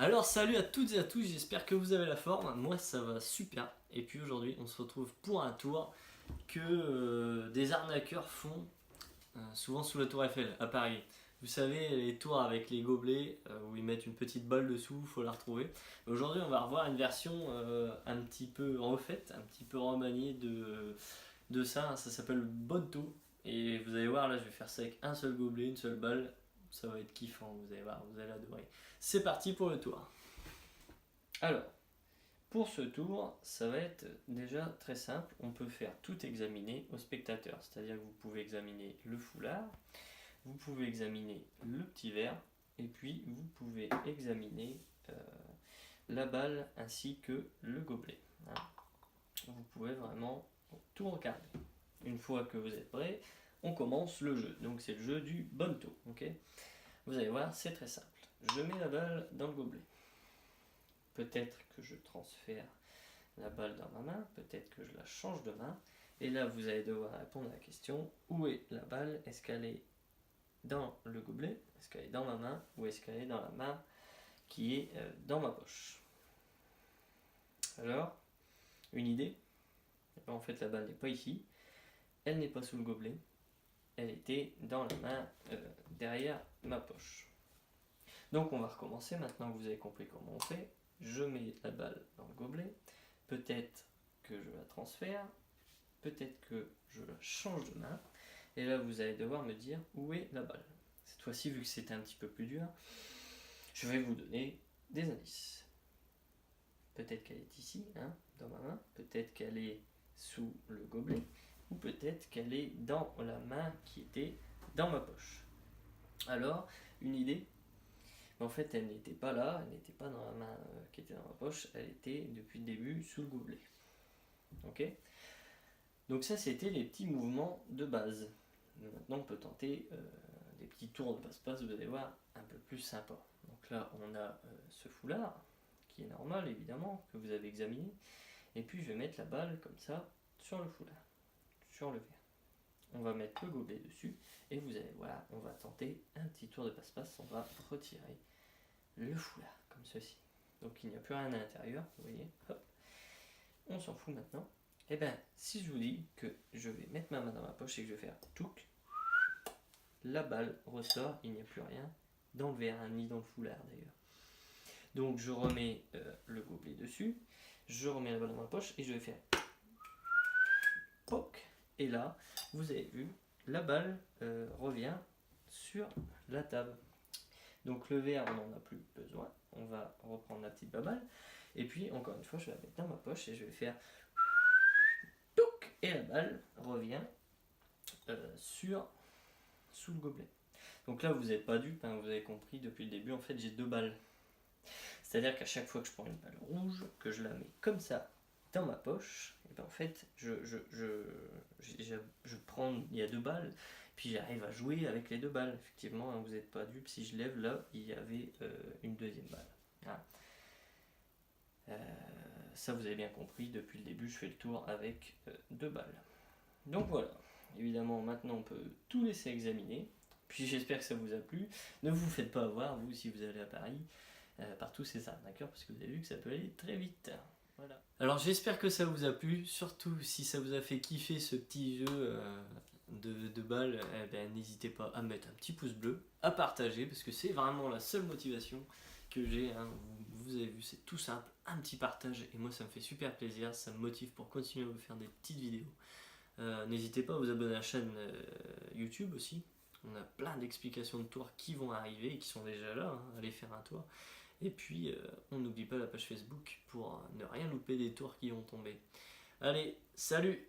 Alors salut à toutes et à tous, j'espère que vous avez la forme, moi ça va super. Et puis aujourd'hui on se retrouve pour un tour que des arnaqueurs font souvent sous la tour Eiffel à Paris. Vous savez les tours avec les gobelets où ils mettent une petite balle dessous, il faut la retrouver. Aujourd'hui on va revoir une version un petit peu refaite, un petit peu remaniée de ça, ça s'appelle le Bonto. Et vous allez voir là je vais faire ça avec un seul gobelet, une seule balle. Ça va être kiffant, vous allez voir, vous allez adorer. C'est parti pour le tour. Alors, pour ce tour, ça va être déjà très simple. On peut faire tout examiner au spectateur. C'est-à-dire que vous pouvez examiner le foulard, vous pouvez examiner le petit verre, et puis vous pouvez examiner la balle ainsi que le gobelet. Hein. Vous pouvez vraiment tout regarder. Une fois que vous êtes prêts, on commence le jeu. Donc c'est le jeu du Bonto. Okay, vous allez voir, c'est très simple. Je mets la balle dans le gobelet. Peut-être que je transfère la balle dans ma main, peut-être que je la change de main. Et là, vous allez devoir répondre à la question, où est la balle? Est-ce qu'elle est dans le gobelet? Est-ce qu'elle est dans ma main? Ou est-ce qu'elle est dans la main qui est dans ma poche? Alors, une idée? En fait, la balle n'est pas ici. Elle n'est pas sous le gobelet. Elle était dans la main derrière ma poche. Donc on va recommencer, maintenant que vous avez compris comment on fait. Je mets la balle dans le gobelet, peut-être que je la transfère, peut-être que je la change de main, et là vous allez devoir me dire où est la balle. Cette fois-ci, vu que c'était un petit peu plus dur, je vais vous donner des indices. Peut-être qu'elle est ici, hein, dans ma main, peut-être qu'elle est sous le gobelet, ou peut-être qu'elle est dans la main qui était dans ma poche. Alors, une idée? En fait, elle n'était pas là, elle n'était pas dans la main qui était dans ma poche, elle était depuis le début sous le gobelet. Ok? Donc ça, c'était les petits mouvements de base. Maintenant, on peut tenter des petits tours de passe-passe, vous allez voir, un peu plus sympa. Donc là, on a ce foulard, qui est normal évidemment, que vous avez examiné. Et puis, je vais mettre la balle comme ça sur le foulard, sur le verre. On va mettre le gobelet dessus, et vous allez voir, on va tenter un petit tour de passe-passe, on va retirer le foulard, comme ceci. Donc il n'y a plus rien à l'intérieur, vous voyez, hop. On s'en fout maintenant. Et bien, si je vous dis que je vais mettre ma main dans ma poche et que je vais faire touc, la balle ressort, il n'y a plus rien dans le verre, hein, ni dans le foulard d'ailleurs. Donc je remets le gobelet dessus, je remets la balle dans ma poche et je vais faire poc. Et là, vous avez vu, la balle revient sur la table. Donc le verre, on n'en a plus besoin. On va reprendre la petite balle. Et puis, encore une fois, je vais la mettre dans ma poche et je vais faire touc, et la balle revient sous le gobelet. Donc là, vous n'êtes pas dupe, hein, vous avez compris depuis le début, en fait, j'ai deux balles. C'est-à-dire qu'à chaque fois que je prends une balle rouge, que je la mets comme ça dans ma poche, et ben en fait, je prends, il y a deux balles, puis j'arrive à jouer avec les deux balles. Effectivement, hein, vous n'êtes pas dupe, si je lève là, il y avait une deuxième balle. Hein. Ça, vous avez bien compris, depuis le début, je fais le tour avec deux balles. Donc voilà, évidemment, maintenant on peut tout laisser examiner. Puis j'espère que ça vous a plu. Ne vous faites pas avoir, vous, si vous allez à Paris, par tous ces arnaqueurs, parce que vous avez vu que ça peut aller très vite. Voilà. Alors j'espère que ça vous a plu, surtout si ça vous a fait kiffer ce petit jeu de balles, eh ben, n'hésitez pas à mettre un petit pouce bleu, à partager, parce que c'est vraiment la seule motivation que j'ai. Hein. Vous avez vu, c'est tout simple, un petit partage, et moi ça me fait super plaisir, ça me motive pour continuer à vous faire des petites vidéos. N'hésitez pas à vous abonner à la chaîne YouTube aussi. On a plein d'explications de tours qui vont arriver et qui sont déjà là, hein. Allez faire un tour. Et puis, on n'oublie pas la page Facebook pour ne rien louper des tours qui vont tomber. Allez, salut!